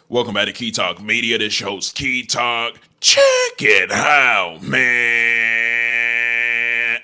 Welcome back to Key Talk Media. This your host, Key Talk. Check it out, man.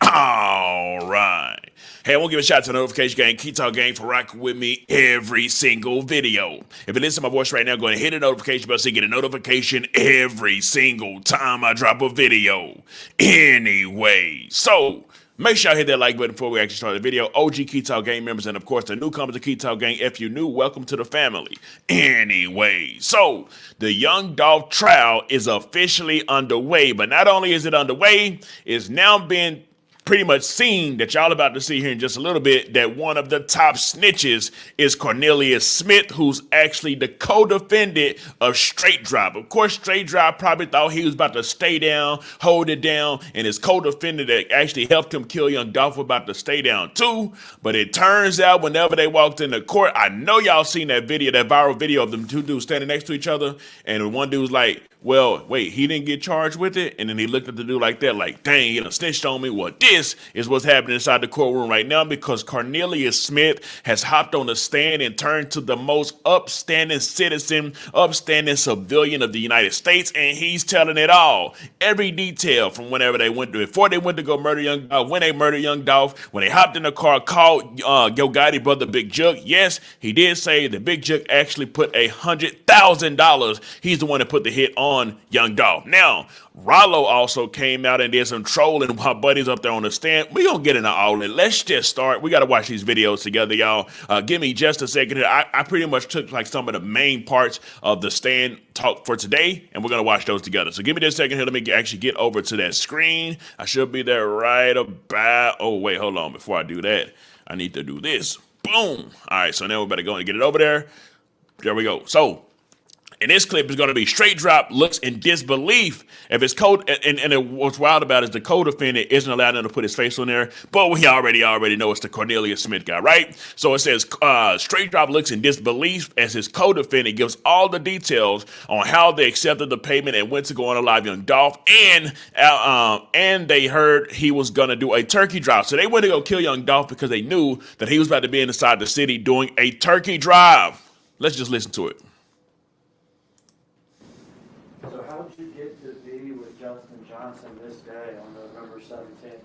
All right. Hey, I want to give a shout out to the notification gang, Key Talk gang, for rocking with me every single video. If you listen to my voice right now, go ahead and hit the notification bell so you get a notification every single time I drop a video. Anyway, so make sure I hit that like button before we actually start the video. OG Key Talk gang members and, of course, the newcomers to Key Talk gang. If you're new, welcome to the family. Anyway, so the Young Dolph trial is officially underway. But not only is it underway, it's now been pretty much seen that y'all about to see here in just a little bit that one of the top snitches is Cornelius Smith, who's actually the co-defendant of Straight Drop. Of course, Straight Drop probably thought he was about to stay down, hold it down, and his co-defendant that actually helped him kill Young Dolph was about to stay down too. But it turns out whenever they walked into court, I know y'all seen that video, that viral video of them two dudes standing next to each other, and one dude was like, well, wait, he didn't get charged with it? And then he looked at the dude like that, like, dang, he done snitched on me. Well, this is what's happening inside the courtroom right now because Cornelius Smith has hopped on the stand and turned to the most upstanding citizen, upstanding civilian of the United States, and he's telling it all. Every detail from whenever they went to, before they went to go murder Young Dolph, when they murdered Young Dolph, when they hopped in the car, called Gotti brother Big Jook. Yes, he did say that Big Jook actually put $100,000. He's the one that put the hit on Young Dolph. Now, Ralo also came out and did some trolling while Buddy's up there on the stand. We gonna get into all of it. Let's just start. We gotta watch these videos together, y'all. Give me just a second here. I pretty much took like some of the main parts of the stand talk for today, and we're gonna watch those together. So give me just a second here. Let me actually get over to that screen. I should be there right about. Oh wait, hold on. Before I do that, I need to do this. Boom. All right. So now we better go and get it over there. There we go. So. And this clip is going to be Straight Drop looks in disbelief if his code, and what's wild about it is the co-defendant isn't allowed him to put his face on there, but we already know it's the Cornelius Smith guy, right? So it says Straight Drop looks in disbelief as his co-defendant gives all the details on how they accepted the payment and went to go on a live Young Dolph, and they heard he was going to do a turkey drive. So they went to go kill Young Dolph because they knew that he was about to be inside the city doing a turkey drive. Let's just listen to it. So how did you get to be with Justin Johnson this day on November 17th,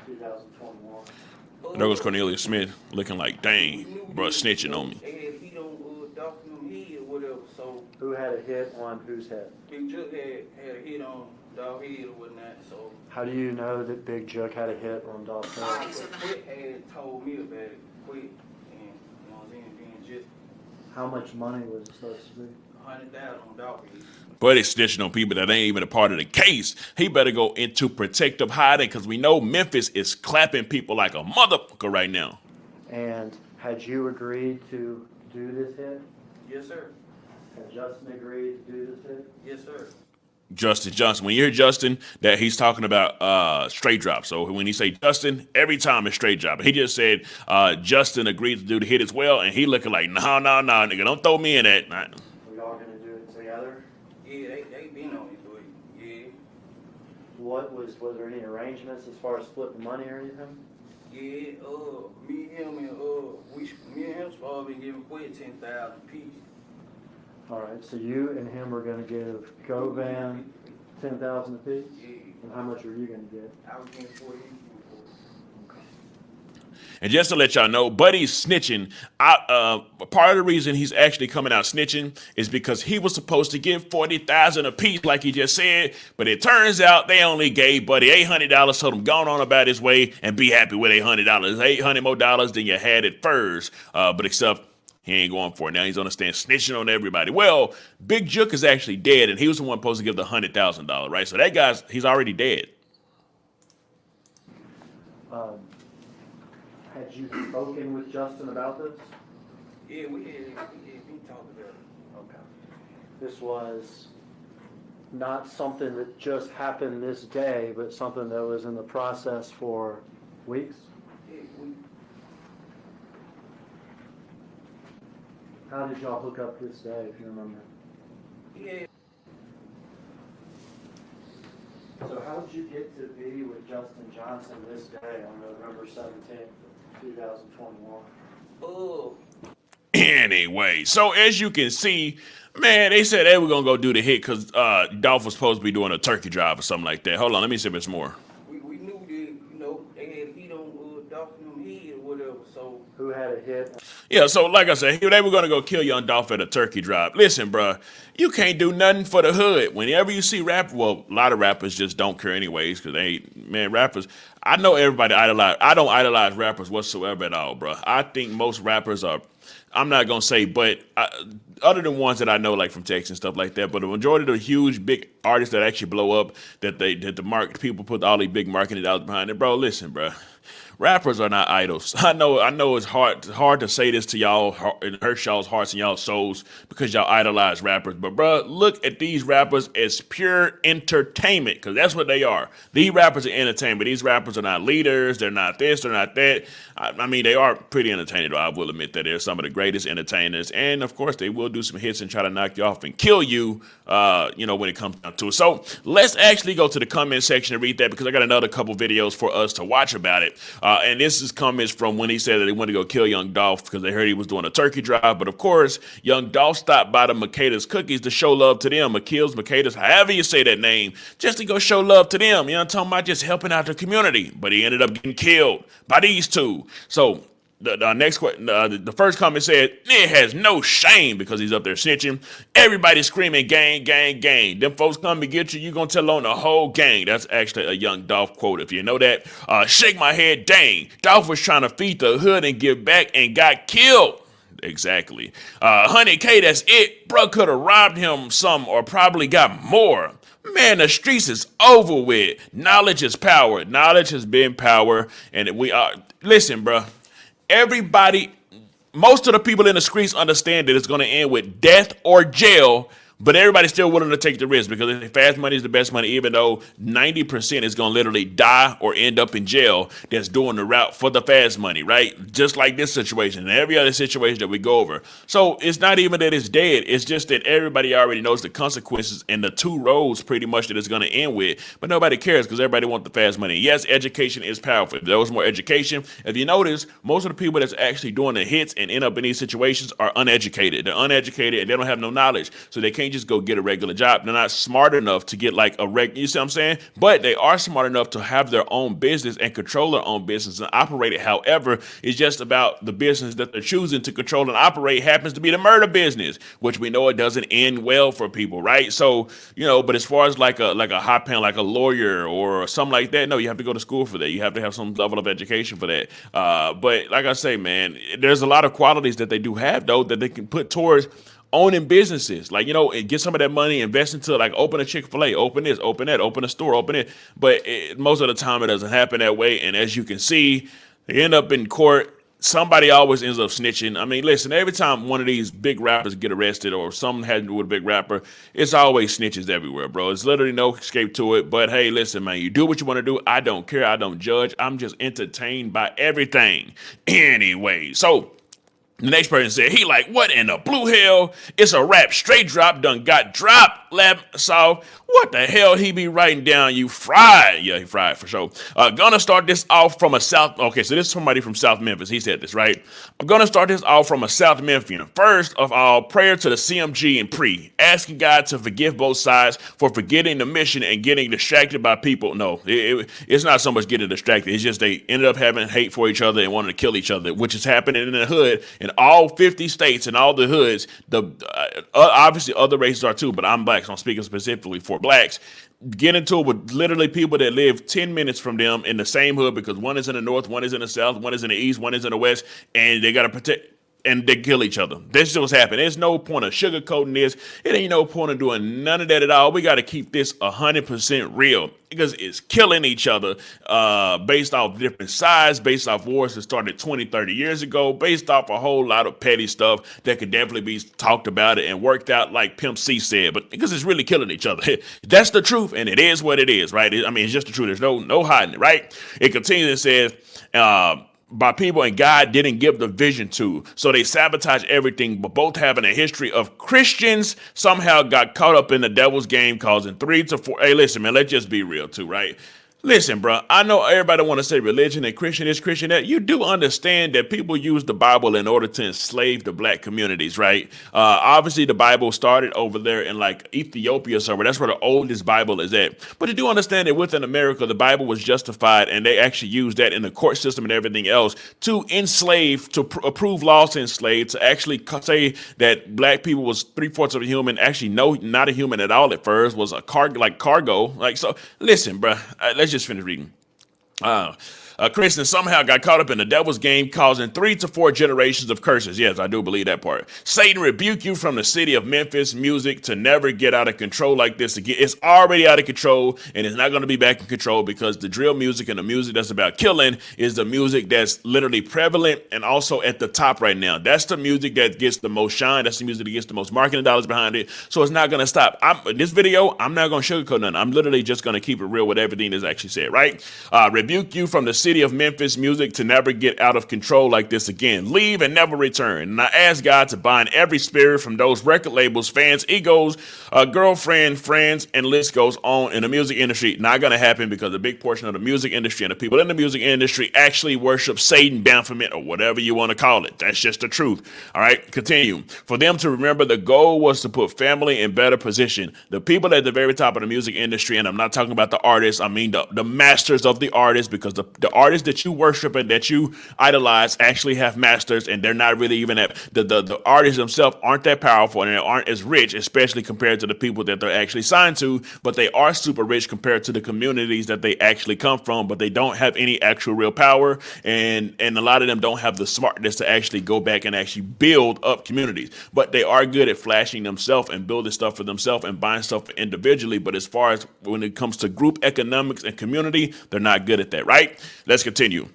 2021? There goes Cornelius Smith looking like, dang, bro, snitching on me. He don't Dolph him head or whatever, so Who had a hit on whose head? Big Jook had a hit on Dolph head or whatnot, so How do you know that Big Jook had a hit on Dolph's head? Quick had told me about it quick, and you know what I'm saying, being just How much money was it supposed to be? 100,000 on Dolph head. But he's snitching on people that ain't even a part of the case. He better go into protective hiding because we know Memphis is clapping people like a motherfucker right now. And had you agreed to do this hit? Yes, sir. Had Justin agreed to do this hit? Yes, sir. Justin Johnson. When you hear Justin, that he's talking about Straight Drop. So when he say Justin, every time it's Straight Drop. He just said Justin agreed to do the hit as well, and he looking like, no, nigga, don't throw me in that. Nah. We all gonna do it together? Yeah, they been on it, boy. Yeah. Was there any arrangements as far as splitting money or anything? Yeah, me and him supposed to be giving Quit 10,000 apiece. All right, so you and him are gonna give Govan 10,000 apiece? Yeah. And how much are you gonna get? I was getting 40. And just to let y'all know, Buddy's snitching. Part of the reason he's actually coming out snitching is because he was supposed to give 40,000 apiece, like he just said. But it turns out they only gave Buddy $800, told him gone on about his way and be happy with $800. $800 more than you had at first. But except he ain't going for it. Now he's on the stand snitching on everybody. Well, Big Jook is actually dead, and he was the one supposed to give the $100,000, right? So that guy's he's already dead. Had you spoken with Justin about this? Yeah, we talked about it. Okay. This was not something that just happened this day, but something that was in the process for weeks? Yeah, How did y'all hook up this day, if you remember? yeah. So how did you get to be with Justin Johnson this day on November 17th, 2021? Oh, Anyway, so as you can see, Man, they said they were gonna go do the hit because Dolph was supposed to be doing a turkey drive or something like that. Hold on, let me see if it's more. We knew that, they had heat on Dolphin them head or whatever, so. Who had a hit? Yeah, so like I said, they were gonna go kill Young Dolph at a turkey drive. Listen, bruh, you can't do nothing for the hood. Whenever you see well, a lot of rappers just don't care anyways, because rappers. I know everybody idolize. I don't idolize rappers whatsoever at all, bruh. I think most rappers are. I'm not gonna say, but other than ones that I know, like from Texas and stuff like that, but the majority of the huge, big artists that actually blow up, that people put all these big marketing dollars behind it, bro. Listen, bro. Rappers are not idols. I know it's hard to say this to y'all and hurt y'all's hearts and y'all's souls because y'all idolize rappers. But bro, look at these rappers as pure entertainment because that's what they are. These rappers are entertainment. These rappers are not leaders. They're not this. They're not that. I mean, they are pretty entertaining. Though I will admit that they're some of the greatest entertainers, and of course, they will do some hits and try to knock you off and kill you. When it comes down to it. So let's actually go to the comment section and read that because I got another couple videos for us to watch about it. And this is comments from when he said that he wanted to go kill Young Dolph because they heard he was doing a turkey drive. But of course, Young Dolph stopped by the Makeda's Cookies to show love to them. Makeda's, however you say that name, just to go show love to them. You know what I'm talking about? Just helping out the community. But he ended up getting killed by these two. So the next question, the first comment said, it has no shame because he's up there snitching. Everybody screaming, gang, gang, gang. Them folks come to get you, you gonna tell on the whole gang. That's actually a Young Dolph quote, if you know that. Shake my head, dang. Dolph was trying to feed the hood and give back and got killed. Exactly. 100K, that's it. Bro could have robbed him some or probably got more. Man, the streets is over with. Knowledge is power. Knowledge has been power. And we are, listen, bro. Everybody, most of the people in the streets understand that it's going to end with death or jail, but everybody's still willing to take the risk because fast money is the best money, even though 90% is going to literally die or end up in jail that's doing the route for the fast money, right? Just like this situation and every other situation that we go over. So it's not even that it's dead. It's just that everybody already knows the consequences and the two roads pretty much that it's going to end with, but nobody cares because everybody wants the fast money. Yes, education is powerful. If there was more education, if you notice, most of the people that's actually doing the hits and end up in these situations are uneducated. They're uneducated and they don't have no knowledge. So they can't just go get a regular job. They're not smart enough to get like you see what I'm saying? But they are smart enough to have their own business and control their own business and operate it. However, it's just about the business that they're choosing to control and operate happens to be the murder business, which we know it doesn't end well for people, right? So, but as far as like a hot pen, like a lawyer or something like that, no, you have to go to school for that. You have to have some level of education for that. But like I say, man, there's a lot of qualities that they do have though that they can put towards owning businesses, like, and get some of that money, invest into like open a Chick-fil-A, open this, open that, open a store, open it. But most of the time it doesn't happen that way. And as you can see, they end up in court. Somebody always ends up snitching. I mean, listen, every time one of these big rappers get arrested or something has to do with a big rapper, it's always snitches everywhere, bro. It's literally no escape to it. But hey, listen, man, you do what you want to do. I don't care. I don't judge. I'm just entertained by everything. Anyway, so the next person said, he like, what in the blue hell? It's a rap straight drop done got dropped. Lab saw. What the hell he be writing down? You fried. Yeah, he fried for sure. Gonna start this off from a South. Okay, so this is somebody from South Memphis. He said this, right? I'm gonna start this off from a South Memphian. First of all, prayer to the CMG and pre. Asking God to forgive both sides for forgetting the mission and getting distracted by people. No, it's not so much getting distracted. It's just they ended up having hate for each other and wanting to kill each other, which is happening in the hood in all 50 states and all the hoods. Obviously other races are too, but I'm black, so I'm speaking specifically for blacks. Get into it with literally people that live 10 minutes from them in the same hood because one is in the north, one is in the south, one is in the east, one is in the west, and they got to protect. And they kill each other. This is what's happening. There's no point of sugarcoating this. It ain't no point of doing none of that at all. We got to keep this 100% real because it's killing each other based off different sides, based off wars that started 20, 30 years ago, based off a whole lot of petty stuff that could definitely be talked about and worked out like Pimp C said, but because it's really killing each other. That's the truth, and it is what it is, right? I mean, it's just the truth. There's no hiding it, right? It continues and says, by people and God didn't give the vision to. So they sabotage everything, but both having a history of Christians somehow got caught up in the devil's game, causing 3 to 4. Hey, listen, man, let's just be real too, right? Listen, bro, I know everybody want to say religion and Christian this, Christian that. You do understand that people use the Bible in order to enslave the black communities, right? Obviously, the Bible started over there in like Ethiopia somewhere. That's where the oldest Bible is at. But you do understand that within America, the Bible was justified, and they actually used that in the court system and everything else to enslave, to approve laws to enslave, to actually say that black people was three-fourths of a human. Actually, no, not a human at all at first. Was a cargo. Like so. Listen, bro. Let's just finish reading. Uh, Christian somehow got caught up in the devil's game, causing 3 to 4 generations of curses. Yes, I do believe that part. Satan rebuke you from the city of Memphis music to never get out of control like this again. It's already out of control, and it's not going to be back in control because the drill music and the music that's about killing is the music that's literally prevalent and also at the top right now. That's the music that gets the most shine. That's the music that gets the most marketing dollars behind it. So it's not going to stop. This video, I'm not going to sugarcoat nothing. I'm literally just going to keep it real with everything that's actually said, right? Rebuke you from the city of Memphis music to never get out of control like this again. Leave and never return. And I ask God to bind every spirit from those record labels, fans, egos, girlfriend, friends, and list goes on in the music industry. Not going to happen because a big portion of the music industry and the people in the music industry actually worship Satan, Baphomet, or whatever you want to call it. That's just the truth. All right, continue. For them to remember the goal was to put family in better position. The people at the very top of the music industry, and I'm not talking about the artists, I mean the masters of the artists, because the artists that you worship and that you idolize actually have masters, and they're not really even at the artists themselves aren't that powerful and they aren't as rich, especially compared to the people that they're actually signed to, but they are super rich compared to the communities that they actually come from, but they don't have any actual real power, and a lot of them don't have the smartness to actually go back and actually build up communities, but they are good at flashing themselves and building stuff for themselves and buying stuff individually. But as far as when it comes to group economics and community, they're not good at that, right? Let's continue.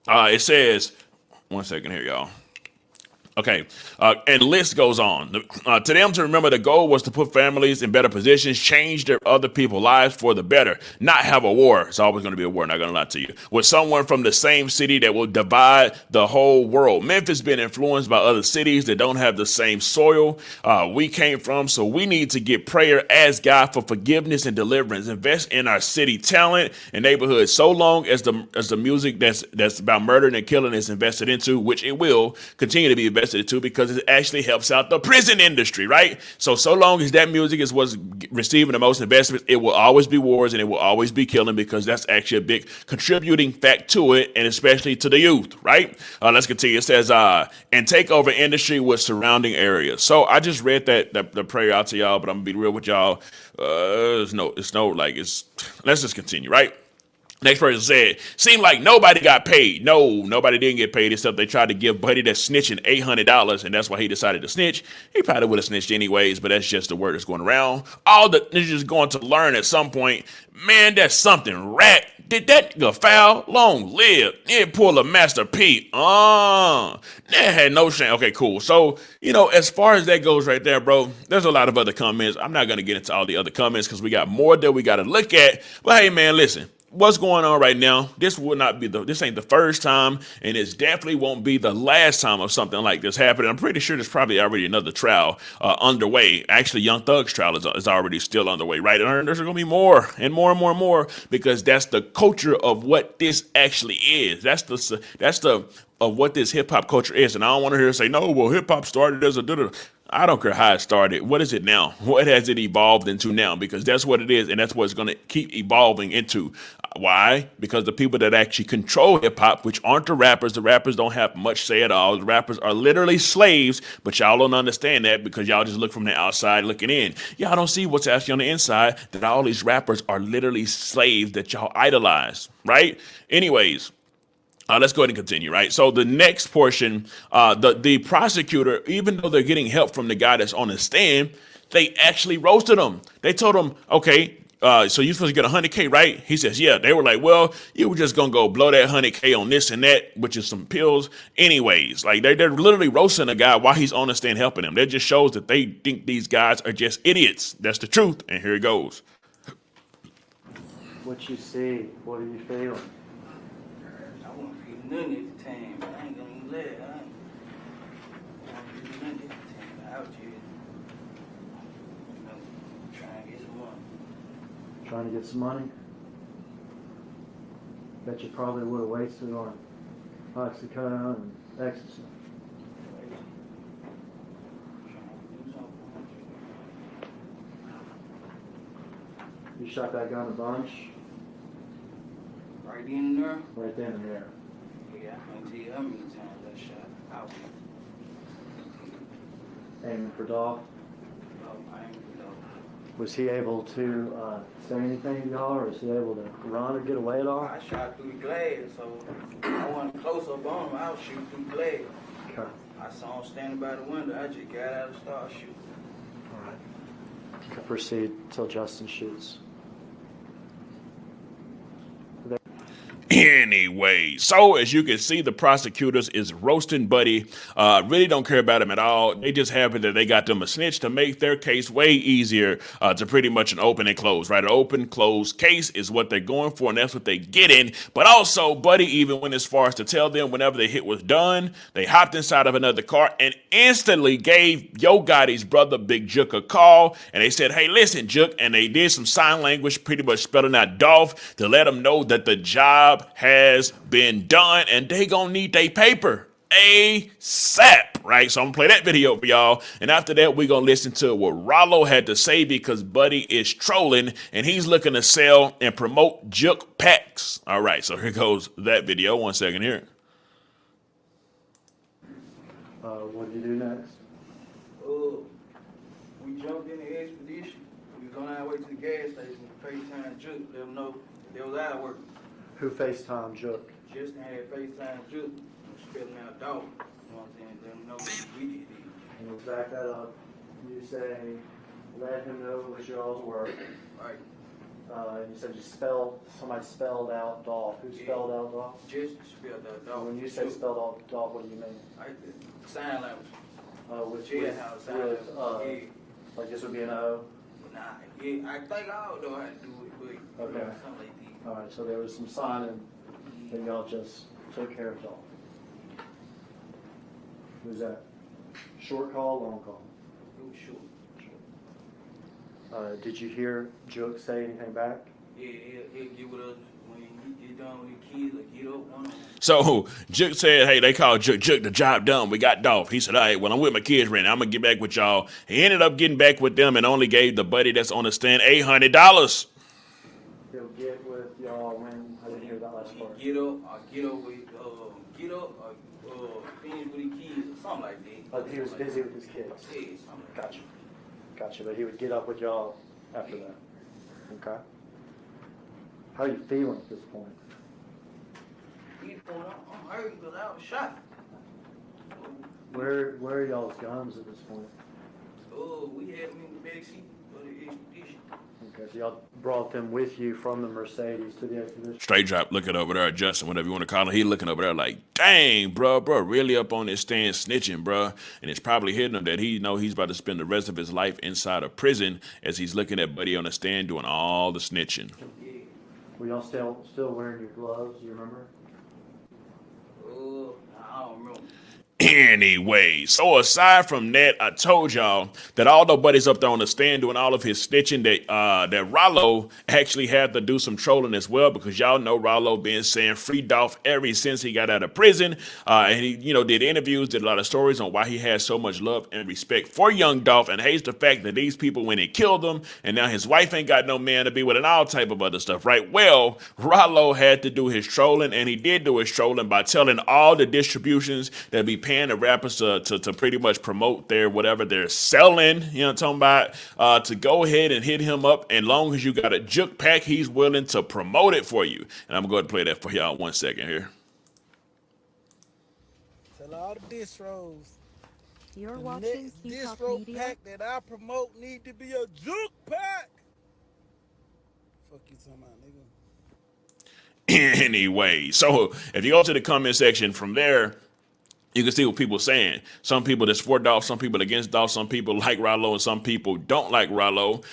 It says, one second here, y'all. Okay, and list goes on. To them to remember the goal was to put families in better positions, change their other people's lives for the better, not have a war. It's always going to be a war, not going to lie to you. With someone from the same city that will divide the whole world. Memphis been influenced by other cities that don't have the same soil we came from, so we need to get prayer, ask God for forgiveness and deliverance, invest in our city talent and neighborhood. So long as the music that's about murdering and killing is invested into, which it will continue to be invested into because it actually helps out the prison industry, right? So long as that music is what's receiving the most investment, it will always be wars and it will always be killing because that's actually a big contributing fact to it, and especially to the youth, right? Let's continue. It says, and take over industry with surrounding areas. So I just read the prayer out to y'all, but I'm gonna be real with y'all. Let's just continue, right? Next person said, seemed like nobody got paid. No, nobody didn't get paid except they tried to give Buddy that's snitching $800, and that's why he decided to snitch. He probably would have snitched anyways, but that's just the word that's going around. All the ninjas going to learn at some point, man, that's something rat. Did that go foul? Long live. It pull a Master P. That had no shame. Okay, cool. So, as far as that goes right there, bro, there's a lot of other comments. I'm not going to get into all the other comments because we got more that we got to look at. But hey, man, listen. What's going on right now? This ain't the first time, and it definitely won't be the last time of something like this happening. I'm pretty sure there's probably already another trial underway. Actually, Young Thug's trial is already still underway, right? And there's going to be more and more and more and more because that's the culture of what this actually is. That's the of what this hip hop culture is. And I don't want to hear say, no, well, hip hop started as a da-da-da. I don't care how it started. What is it now? What has it evolved into now? Because that's what it is, and that's what it's going to keep evolving into. Why? Because the people that actually control hip-hop, which aren't the rappers don't have much say at all. The rappers are literally slaves, but y'all don't understand that because y'all just look from the outside looking in. Y'all don't see what's actually on the inside, that all these rappers are literally slaves that y'all idolize, right? Anyways. Let's go ahead and continue, right? So the next portion, the prosecutor, even though they're getting help from the guy that's on the stand, they actually roasted him. They told him, okay, so you're supposed to get 100K, right? He says, yeah. They were like, well, you were just going to go blow that 100K on this and that, which is some pills. Anyways, like they're literally roasting a guy while he's on the stand helping him. That just shows that they think these guys are just idiots. That's the truth. And here it goes. What you see, what are you feeling? Nothing at the time. I ain't gonna even let it. I ain't gonna do nothing at the time. I was just, trying to get some money. Trying to get some money? that you probably would have wasted on oxycodone and ecstasy. You shot that gun a bunch? Right in and there? Right then and there. Yeah, I can't tell you how many times I shot out. Aiming for Dolph. I ain't know. Was he able to say anything to y'all, or was he able to run or get away at all? I shot through the glass, so I wasn't close up on him. I was shooting through the glass. Okay. I saw him standing by the window. I just got out and started shooting. All right. Proceed till Justin shoots. Anyway, so as you can see, the prosecutors is roasting Buddy. Really don't care about him at all. They just happy that they got them a snitch to make their case way easier to pretty much an open and close, right? An open, closed case is what they're going for, and that's what they get in. But also, Buddy even went as far as to tell them whenever the hit was done, they hopped inside of another car and instantly gave Yo Gotti's brother, Big Jook, a call. And they said, hey, listen, Jook. And they did some sign language, pretty much spelling out Dolph to let him know that the job has been done and they gonna need their paper ASAP, right? So I'm gonna play that video for y'all, and after that we're gonna listen to what Ralo had to say, because Buddy is trolling and he's looking to sell and promote Jook packs. All right, so here goes that video. 1 second here. What did you do next? We jumped in the expedition. We was on our way to the gas station to FaceTime Jook, let them know they was out working. Who FaceTime Jook? Justin had FaceTime Jook, spelling out dog. You know what I'm saying? Let them know what we did. And we'll back that up. You say, let him know what y'all's work. Right. You said somebody spelled out Dolph. Who spelled out Dolph? Just spelled out dog. When you say spelled out Dolph, what do you mean? Like the sign language. Which Jailhouse sign language. like this would be an O? Nah, yeah, I think I don't know how to do it, but Okay. something like that. All right, so there was some signing, and y'all just took care of Dolph. Who's that? Short call, long call? It was short. Did you hear Jook say anything back? Yeah, he'll get with us when he get done with the kids, like get up on them. So Jook said, hey, they called Jook, the job done. We got Dolph. He said, all right, well, I'm with my kids right now. I'm going to get back with y'all. He ended up getting back with them and only gave the buddy that's on the stand $800. He'll get with y'all when, I didn't hear that last part. Get up or finish with the kids or something like that. He was busy with his kids. Yeah, something like that. Gotcha, but he would get up with y'all after that. Okay. How are you feeling at this point? I'm hurt because I was shot. Where are y'all's guns at this point? We had them in the backseat of the expedition. Okay, so y'all brought them with you from the Mercedes to the expedition? Straight drop looking over there, Justin, whatever you want to call him. He looking over there like, dang, bro, really up on this stand snitching, bro. And it's probably hitting him that he know he's about to spend the rest of his life inside of prison as he's looking at Buddy on the stand doing all the snitching. Yeah. Were y'all still wearing your gloves, you remember? I don't remember. Anyway, so aside from that, I told y'all that although Buddy's up there on the stand doing all of his snitching, that Ralo actually had to do some trolling as well, because y'all know Ralo been saying free Dolph ever since he got out of prison. And he, did interviews, did a lot of stories on why he has so much love and respect for young Dolph and hates the fact that these people went and killed him, and now his wife ain't got no man to be with and all type of other stuff, right? Well, Ralo had to do his trolling, and he did do his trolling by telling all the distributions that be paying the rappers to pretty much promote their whatever they're selling, you know what I'm talking about, to go ahead and hit him up. And long as you got a Jook pack, he's willing to promote it for you. And I'm going to play that for y'all 1 second here. Tell all the distros. You're The watching next Key Talk distro Media. pack that I promote need to be a Jook pack. Fuck you talking about, nigga. Anyway, so if you go to the comment section from there, you can see what people are saying. Some people that's for Dolph, some people against Dolph, some people like Ralo, and some people don't like Ralo.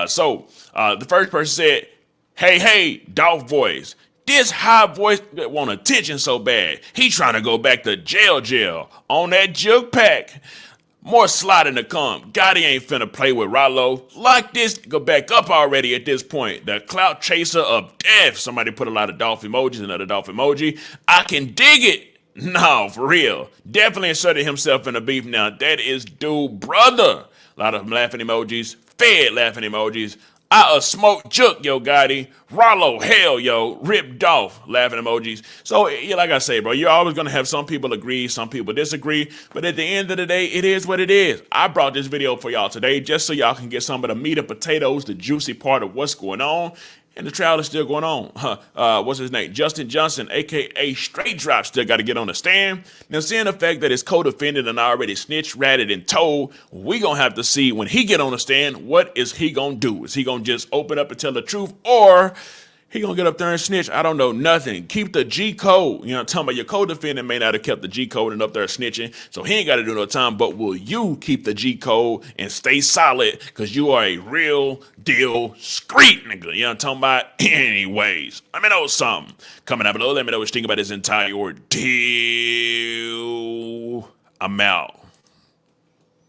So the first person said, hey, Dolph voice. This high voice that want attention so bad. He trying to go back to jail on that Jook pack. More sliding to come. Gotti ain't finna play with Ralo. Lock this go back up already at this point. The clout chaser of death. Somebody put a lot of Dolph emojis, another Dolph emoji. I can dig it. No, for real. Definitely inserted himself in the beef now. That is dude brother. A lot of laughing emojis. Fed laughing emojis. I smoke Jook, yo, Gotti. Ralo, hell, yo. Ripped off, laughing emojis. So, yeah, like I say, bro, you're always going to have some people agree, some people disagree. But at the end of the day, it is what it is. I brought this video for y'all today just so y'all can get some of the meat and potatoes, the juicy part of what's going on. And the trial is still going on. What's his name? Justin Johnson, a.k.a. Straight Drop, still got to get on the stand. Now, seeing the fact that his co-defendant and already snitched, ratted, and told, we going to have to see when he get on the stand, what is he going to do? Is he going to just open up and tell the truth? Or he going to get up there and snitch? I don't know nothing. Keep the G code. You know what I'm talking about? Your co-defendant may not have kept the G code and up there snitching, so he ain't got to do no time. But will you keep the G code and stay solid? Because you are a real deal street nigga. You know what I'm talking about? Anyways, let me know something. Coming up below, let me know what you think about this entire ordeal. I'm out.